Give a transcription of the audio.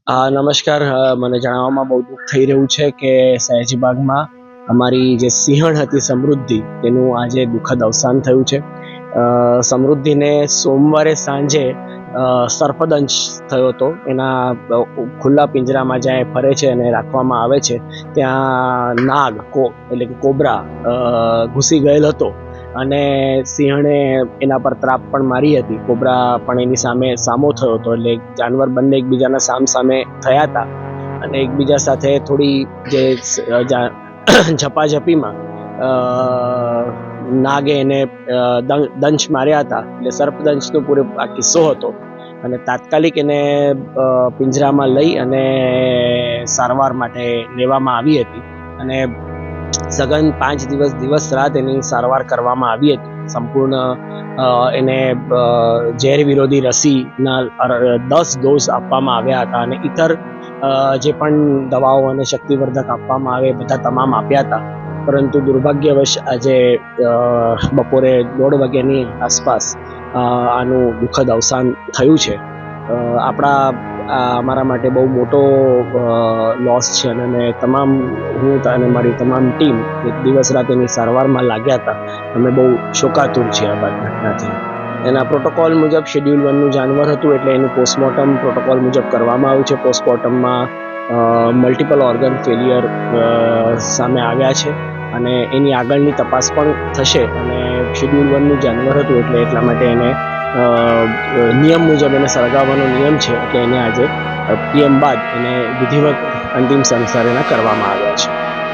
નમસ્કાર. મને જણાવવામાં બહુ દુઃખ થઈ રહ્યું છે કે સયાજીબાગમાં અમારી જે સિંહણ હતી સમૃદ્ધિ, તેનું આજે દુઃખદ અવસાન થયું છે. સમૃદ્ધિને સોમવારે સાંજે સર્પદંશ થયો હતો. એના ખુલ્લા પિંજરામાં જ્યાં ફરે છે અને રાખવામાં આવે છે ત્યાં નાગ એટલે કે કોબરા ઘૂસી ગયેલ હતો અને સિંહણે એના પર ત્રાપ પણ મારી હતી. કોબરા પણ એની સામો થયો હતો. એટલે જાનવર બંને એકબીજાના સામે થયા હતા અને એકબીજા સાથે થોડી જે ઝપાઝપીમાં નાગે એને દંશ માર્યા હતા. એટલે સર્પદંશનો પૂરો આ કિસ્સો હતો અને તાત્કાલિક એને પિંજરામાં લઈ અને સારવાર માટે લેવામાં આવી હતી અને સઘન 5 દિવસ રાત એની સારવાર કરવામાં આવી હતી. સંપૂર્ણ એને ઝેર વિરોધી રસીના 10 ડોઝ આપવામાં આવ્યા હતા અને ઇતર જે પણ દવાઓ અને શક્તિવર્ધક આપવામાં આવે બધા તમામ આપ્યા હતા. પરંતુ દુર્ભાગ્યવશ આજે બપોરે 1:30 વાગ્યાની આસપાસ આનું દુઃખદ અવસાન થયું છે. અમારા માટે બહુ મોટો લોસ છે અને હું અને મારી તમામ ટીમ એક દિવસ રાત એની સારવારમાં લાગ્યા હતા. અમે બહુ શોકાતુર છીએ આ ઘટનાથી. એના પ્રોટોકોલ મુજબ શેડ્યુલ 1નું જાનવર હતું એટલે એનું પોસ્ટમોર્ટમ પ્રોટોકોલ મુજબ કરવામાં આવ્યું છે. પોસ્ટમોર્ટમમાં મલ્ટિપલ ઓર્ગન ફેલિયર સામે આવ્યા છે અને એની આગળની તપાસ પણ થશે. અને શેડ્યુલ 1નું જાનવર હતું એટલે એટલા માટે એને નિયમ મુજબ એને સળગાવવાનો નિયમ છે એટલે એને આજે PM બાદ એને વિધિવત અંતિમ સંસ્કાર એના કરવામાં આવ્યા છે.